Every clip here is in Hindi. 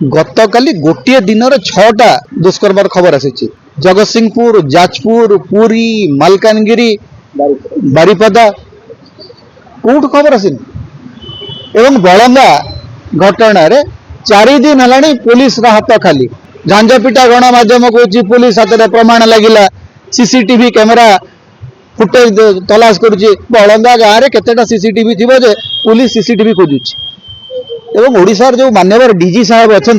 गतकाली गोटे दिन छटा दुष्कर्म खबर आसी जगतसिंहपुर जाजपुर पुरी मालकानगिरी बारिपदा कौट खबर आसनी एवं बलंगा घटना रे 4 दिन है पुलिस हाथ खाली झांझपिटा गणमाध्यम कौच पुलिस हाथ में प्रमाण लगिला सीसीटीवी कैमेरा फुटेज तलाश करुच्ची बलंगा गाँव में केतेटा सीसीटीवी थी जे पुलिस सीसीटीवी खोजुची एवं ओडिशार जो मान्यवर डीजी साहब अच्छा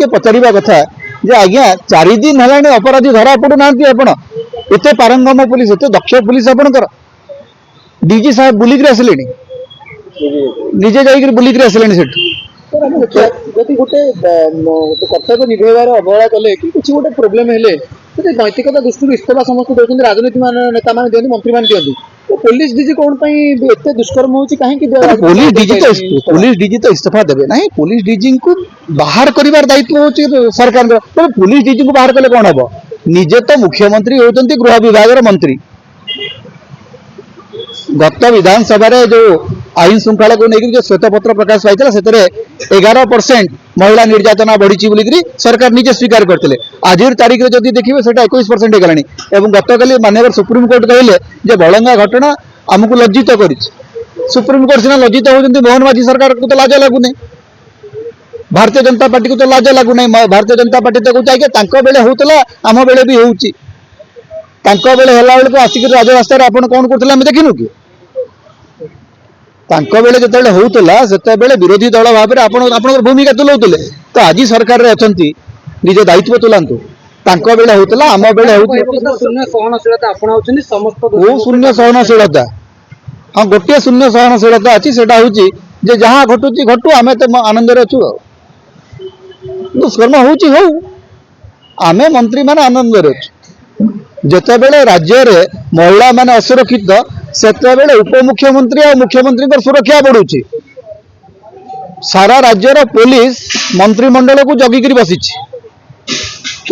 पचारिबा कथा जे आज्ञा 4 दिन है अपराधी धरा पड़ू ना आपण एत पारंगम पुलिस एत दक्ष पुलिस आपणकर डीजी साहब बुलिक आसिले निजे जाइए बुलिक आसिले जदि गोटे कर्तव्य निभेबार अवहेला कले कि कुछ गोटे प्रोब्लेम हेले नैतिकता दृष्टि इस्तीफा समस्त दौरान राजनीति नेता मैंने दिखती मंत्री मैंने दिखती तो पुलिस डीजी कौन एत दुष्कर्म होची कहीं पुलिस डीजी तो इस्तीफा देवे ना पुलिस डीजी को बाहर कर दायित्व होची सरकार तो पुलिस डीजी को बाहर कले कौन हम निजे तो मुख्यमंत्री होती गृह विभाग मंत्री गत विधानसभा जो आईन श्रृंखला को लेकर जो श्वेतपत्र प्रकाश पाई से 11% महिला निर्यातना बढ़ी बोलिकी सरकार निजे स्वीकार करते आज तारीख में जब देखिए से 21% होगलानी एवं गतकाली माननीय सुप्रीमकोर्ट कहले बलंगा घटना आमको लज्जित कर सुप्रीमकोर्ट सीना लज्जित होती मोहन माझी सरकार को तो लाज लगुना भारतीय जनता पार्टी को तो लाज लगुना भारतीय जनता पार्टी तो कहे बेले होता आम बेले भी होची बेले बेलू आसिक राजरास्तार आप कौन करते आम देखिनु कि बेले जो होता से विरोधी दल भाव में आप भूमिका तुलाऊले तो आज सरकार रे अछंती निज दायित्व तुलांतु बेले होता आम बेले शून्य सहनशीलता हाँ गोटे शून्य सहनशीलता अच्छी से जहाँ घटुची घटू आम तो आनंद अच्छु दुष्कर्म हो आम मंत्री मैंने आनंद अच्छु जितेबले राज्य में महिला माने असुरक्षित सेतेबेले उपमुख्यमंत्री और मुख्यमंत्री सुरक्षा बढ़ुची सारा राज्यर पुलिस मंत्रिमंडल को जगिकी बसी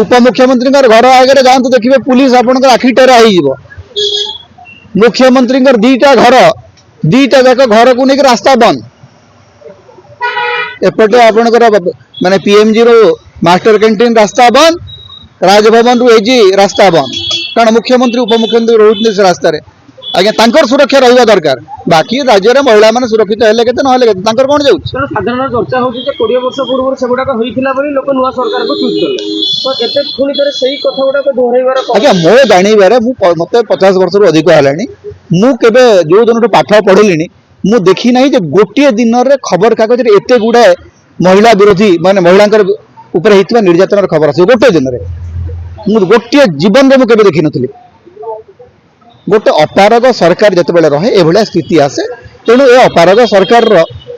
उपमुख्यमंत्री घर आगे जातु देखिए पुलिस आपंकर आखि टेरा हो मुख्यमंत्री 2टा घर 2टा जाक घर को लेकर रास्ता बंद एपटे आपंकर माने पीएमजी रो मास्टर कैंटीन रास्ता बंद राजभवन रु एजी रास्ता बंद कारण मुख्यमंत्री उपमुख्यमंत्री रोते से रास्ता आज्ञा सुरक्षा रहा दरकार बाकी राज्य में महिला मैंने सुरक्षित है ना कौन जाऊँ साधारण चर्चा हो 20 वर्ष पूर्व से गुड़ाक लोक नुआ सरकार को चूज कले तो पुणी थे से कथा गुड़ाक दोहराइबार आज्ञा मो जानवर मत 50 वर्ष रु अधिक है मुझे जो दिन पाठ पढ़िली मु देखी ना गोटे दिन में खबर कागज एत गुड़ाए महिला विरोधी माने महिला निर्यातन खबर आस गोटे दिन में गोटे जीवन में मुझे देखी नी गोटे अपारग सरकार जिते रहे ये स्थिति आसे तेणु ये अपारग सरकार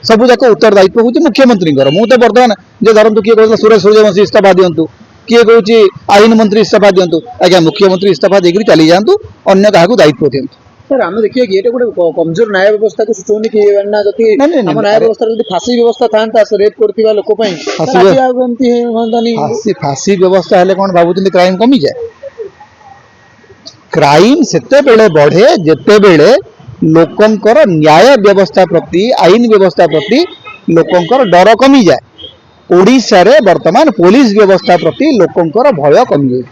सब जाक उत्तरदायित्व हूँ मुख्यमंत्री मुझे बर्तमान जो धरतु किए कहते सुरेश सूर्यवंशी इस्तीफा दिंतु किए कौन आईन मंत्री इस्तीफा दिंतु आज्ञा मुख्यमंत्री इस्तीफा देकर चली जातु अन्य क्या दायित्व दिंतु सर आम देखिए कि ये गोटे कमजोर न्याय व्यवस्था को सूचौनी कि न्याय व्यवस्था फांसी व्यवस्था था रेप करथिबा लोक फांसी व्यवस्था है कौन भावुं क्राइम कमी जाए क्राइम सेते बेले बढ़े जेते बेले लोकंकर न्याय व्यवस्था प्रति आईन व्यवस्था प्रति लोकंकर डर कमी जाए ओडिशा रे वर्तमान पुलिस व्यवस्था प्रति लोकंकर भय कमी जाए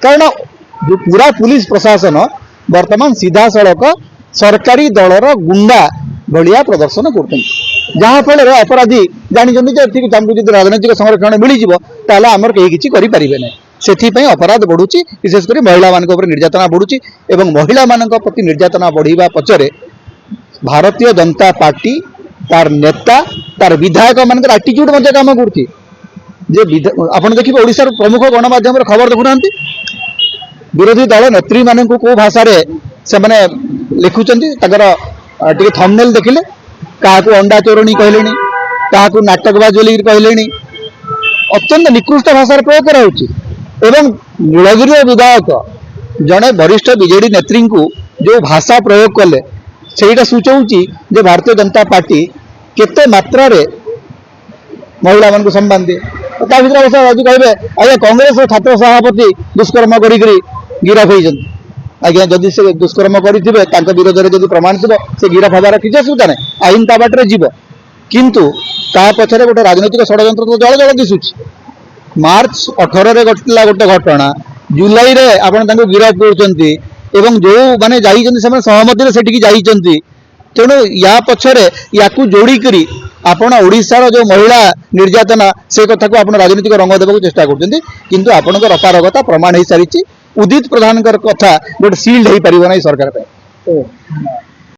कारण जो पूरा पुलिस प्रशासन वर्तमान सीधा सड़क सरकारी दलर गुंडा भलिया प्रदर्शन करते जहाँ फल अपराधी जानते राजनैतिक संरक्षण मिल आमर कहीं किसी करें से अपराध बढ़ुची विशेषकर महिला मान निर्यातना बढ़ुची एवं महिला मान प्रति निर्यातना बढ़िया पचरे भारतीय जनता पार्टी तार नेता तार विधायक मान आटिट्यूड काम करुच्ची आप देखिए ओडिशार प्रमुख गणमाध्यम खबर देखुना विरोधी दल नेत्री मान कौ भाषा से लिखुंट थंबनेल देखिले क्या अंडा चोरणी कहले क्या नाटकबाज बोली कहले अत्यंत निकृष्ट भाषा प्रयोग कराऊँच एवं नीलगिरी विधायक जड़े वरिष्ठ बीजेडी नेत्री को जो भाषा प्रयोग कले से सूचाऊँच भारतीय जनता पार्टी केते मात्रा रे महिला मान को सम्मान दिए आज कहे आज्ञा कांग्रेस छात्र सभापति दुष्कर्म कर गिरफ होती आज्ञा जदि से दुष्कर्म करेंगे विरोध में जब प्रमाण थी से गिरफ हबार किसी असुविधा ना आईन ता बाटे जीव किंतु ता पछरे गोटे राजनैतिक षड्यंत्र तो जल जल दिशुची मार्च 18 रे घटला गोटे घटना जुलाई रे आपण तांको गिरफ करछंती एवं जो माने जाइछंती से सहमति रे सेठी जाइछंती तेणु या पछरे याकू जोड़ी करी आपण ओडिशार जो महिला निर्यातना से कथा को आपण राजनीतिक रंग देबा चेष्टा करछंती किंतु आपणकर अपारगता प्रमाण हो सारी उदित प्रधान कथा गोटे सील्ड हो पारिबो नै सरकार पे।